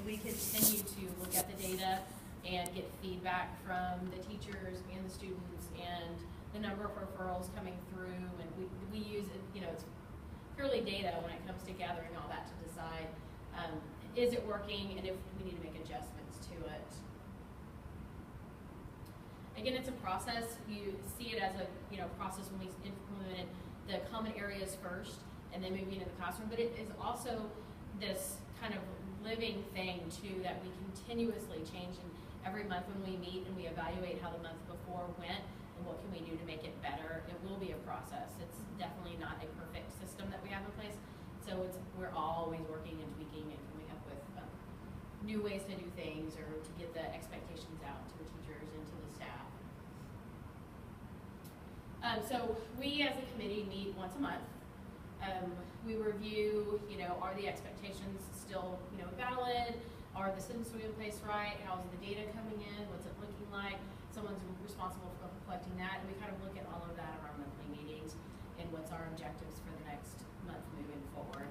we continue to look at the data and get feedback from the teachers and the students and the number of referrals coming through, and we use it, it's purely data when it comes to gathering all that to decide, is it working, and if we need to make adjustments to it. Again, it's a process. You see it as a process when we implemented the common areas first and then moving into the classroom, but it is also this kind of living thing too that we continuously change, and every month when we meet and we evaluate how the month before went and what can we do to make it better, it will be a process. It's definitely not a perfect system that we have in place, so we're always working and tweaking and coming up with new ways to do things or to get the expectations out to the teachers and to the staff. So we as a committee meet once a month. We review, are the expectations still, valid? Are the systems we in place right? How's the data coming in? What's it looking like? Someone's responsible for collecting that, and we kind of look at all of that in our monthly meetings and what's our objectives for the next month moving forward.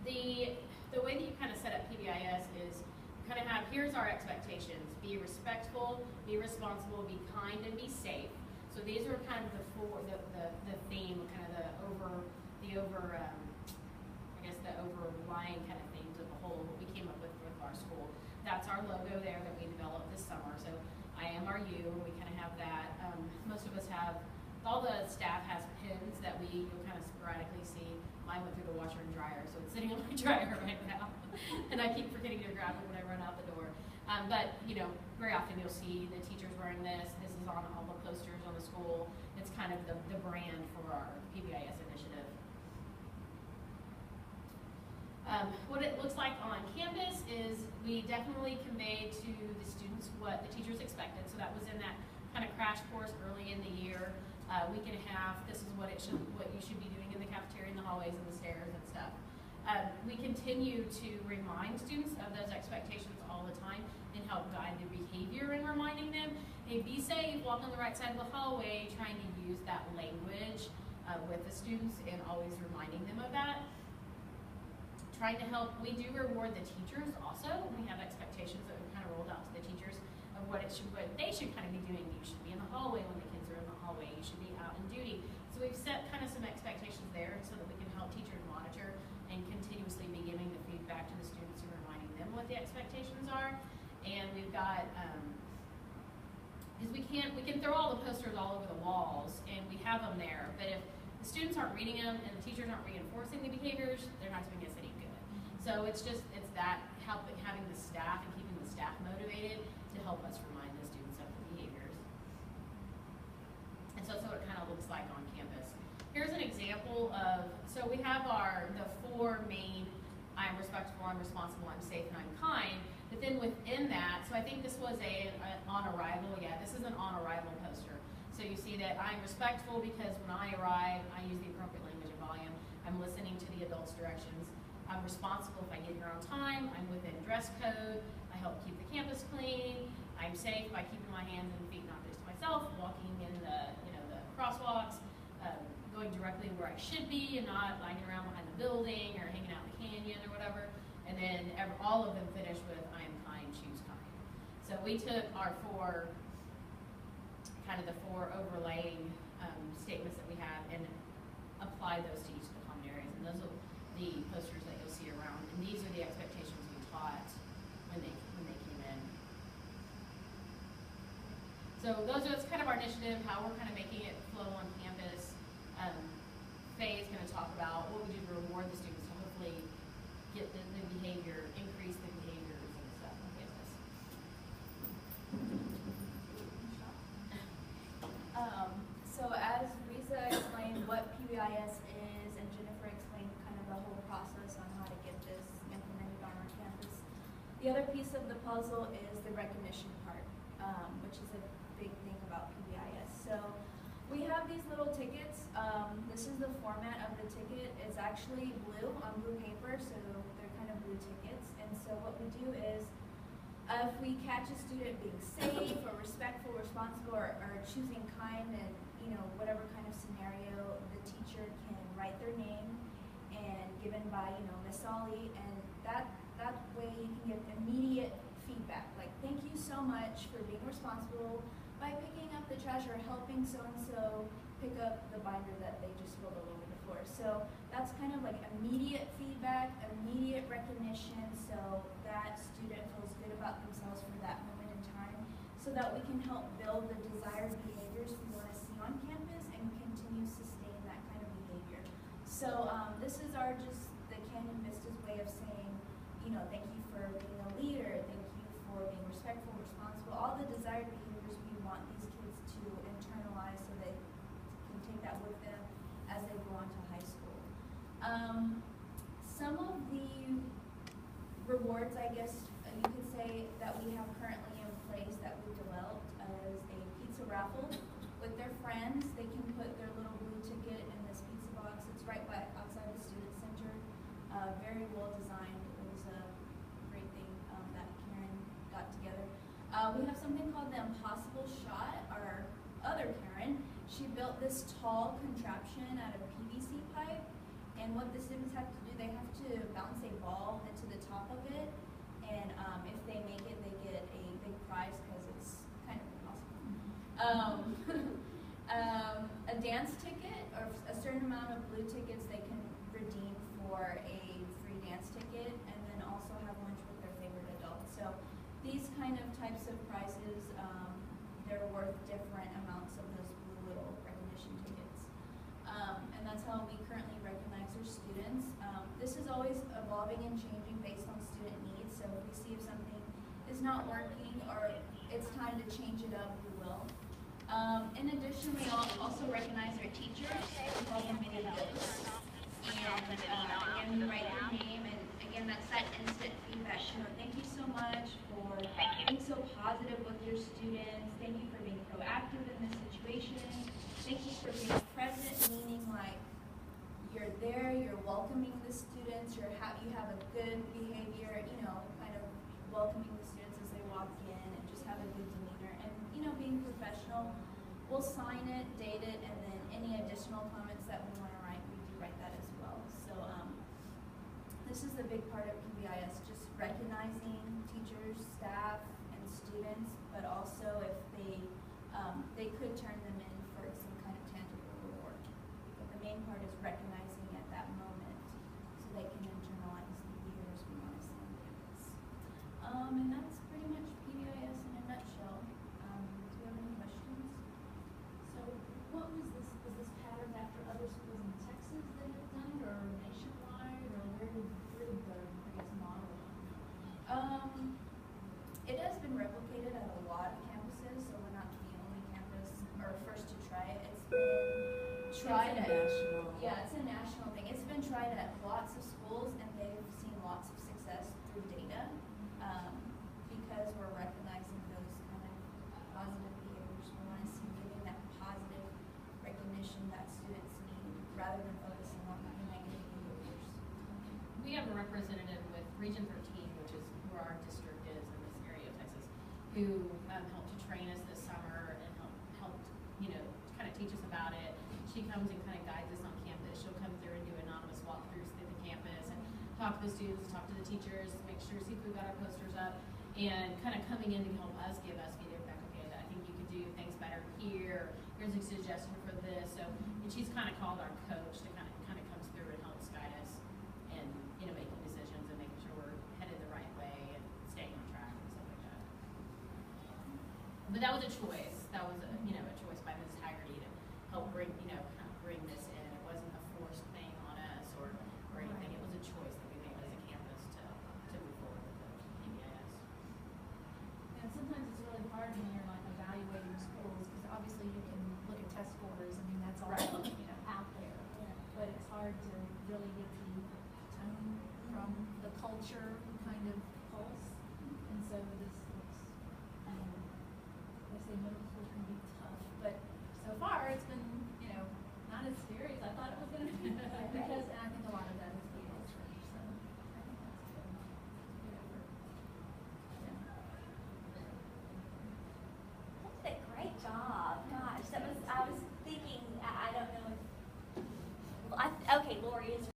The way that you kind of set up PBIS is you kind of have, here's our expectations: be respectful, be responsible, be kind, and be safe. So these are kind of the theme, kind of the overlying kind of themes of the whole, what we came up with our school. That's our logo there that we developed this summer. So I am our you, we kind of have that. Most of us have, all the staff has pins that you'll kind of sporadically see. Mine went through the washer and dryer, so it's sitting on my dryer right now. And I keep forgetting to grab it when I run out the door. But very often you'll see the teachers wearing this. This is on all the posters on the school. It's kind of the brand for our PBIS initiative. What it looks like on campus is we definitely conveyed to the students what the teachers expected. So that was in that kind of crash course early in the year, week and a half. This is what you should be doing in the cafeteria, in the hallways, and the stairs and stuff. We continue to remind students of those expectations all the time and help guide their behavior in reminding them, hey, be safe, walk on the right side of the hallway, trying to use that language with the students and always reminding them of that. Trying to help, we do reward the teachers also. We have expectations that we've kind of rolled out to the teachers of what they should kind of be doing. You should be in the hallway when the kids are in the hallway. You should be out in duty. So we've set kind of some expectations there so that we can help teachers monitor and continuously be giving the feedback to the students and reminding them what the expectations are. And we've got, because we can throw all the posters all over the walls and we have them there, but if the students aren't reading them and the teachers aren't reinforcing the behaviors, they're not doing us any good. So it's that having the staff and keeping the staff motivated to help us remind the students of the behaviors. And so that's what it kind of looks like on campus. Here's an example of, so we have the four main, I'm respectful, I'm responsible, I'm safe, and I'm kind. But then within that, so I think this was on arrival, this is an on arrival poster. So you see that I'm respectful because when I arrive, I use the appropriate language and volume. I'm listening to the adults' directions. I'm responsible if I get here on time. I'm within dress code. I help keep the campus clean. I'm safe by keeping my hands and feet not just to myself, walking in the crosswalks, going directly where I should be and not lying around behind the building or hanging out in the canyon or whatever. And then all of them finish with I am kind, choose kind. So we took our four overlaying statements that we have and applied those to each of the common areas. And those are the posters that you'll see around. And these are the expectations we taught when they came in. So that's kind of our initiative, how we're kind of making it flow on campus. Faye is going to talk about what we do to reward the students to hopefully get the behavior, increase the behaviors and stuff on campus. So as Riza explained what PBIS is and Jennifer explained kind of the whole process on how to get this implemented on our campus, the other piece of the puzzle is the recognition part, which is a big thing about PBIS. So we have these little tickets. This is the format of the ticket. It's actually blue on blue paper, so they're kind of blue tickets. And so what we do is if we catch a student being safe or respectful, responsible, or choosing kind, and whatever kind of scenario, the teacher can write their name and given by Miss Ollie, and that way you can get immediate feedback, like, thank you so much for being responsible by picking up the trash or helping so-and-so pick up the binder that they just spilled all over the floor. So that's kind of like immediate feedback, immediate recognition, so that student feels good about themselves for that moment in time, so that we can help build the desired behaviors we want to see on campus and continue to sustain that kind of behavior. So this is the Canyon Vista's way of saying, thank you for being a leader, thank you for being respectful, responsible, all the desired behaviors we want these kids to internalize so they can take that with them as they go on to high school. Some of the rewards, I guess you could say, that we have currently in place that we developed is a pizza raffle with their friends. They can put their little blue ticket in this pizza box. It's right outside the student center. Very well designed. It was a great thing that Karen got together. We have something called the Impossible Shot. Our other Karen, she built this tall contraption out of PVC pipe, and what the students have to do, they have to bounce a ball into the top of it, and if they make it, they get a big prize because it's kind of impossible. A dance ticket, or a certain amount of blue tickets they can redeem for a free dance ticket, and then also have lunch with their favorite adult. So these kind of types of prizes, they're worth different amounts of those blue little recognition tickets. And that's how we currently recognize our students. This is always evolving and changing based on student needs, so if we see if something is not working or it's time to change it up, we will. In addition, we also recognize our teachers. We call them mini gifts. And again, we write their name, and again, that's that instant feedback. Thank you so much for being so positive with your students. Thank you for being proactive in this situation. Thank you for being present, meaning like you're there, you're welcoming the students, you have a good behavior, kind of welcoming the students as they walk in, and just have a good demeanor, and being professional. We'll sign it, date it, and then any additional comments that we want to write, we do write that as well. So this is the big part of PBIS, just recognizing teachers, staff, and students, but also if they could turn them in for some kind of tangible reward. But the main part is recognizing at that moment so they can internalize the behaviors we want to see on campus. And that's pretty much PBIS in a nutshell. Do you have any questions? So what was this patterned after other schools in Texas that have done it, or nationwide, or where did the model come? It has been replicated at a lot of campuses, so we're not the only campus or first to try it. It's been tried at national. Yeah, it's a national thing. It's been tried at lots of schools, and they've seen lots of success through data because we're recognizing those kind of positive behaviors. We want to see giving that positive recognition that students need rather than focusing on the negative behaviors. We have a representative with Region 13, which is where our district is in this area of Texas, who helped to train us this summer and helped kind of teach us about it. She comes and kind of guides us on campus. She'll come through and do anonymous walkthroughs through the campus and talk to the students, talk to the teachers, make sure, see if we've got our posters up, and kind of coming in to help us give us feedback. Okay, I think you could do things better here. Here's a suggestion for this. So, and she's kind of called our coach to kind of comes through and helps guide us in making decisions and making sure we're headed the right way and staying on track and stuff like that. But that was a choice. That was a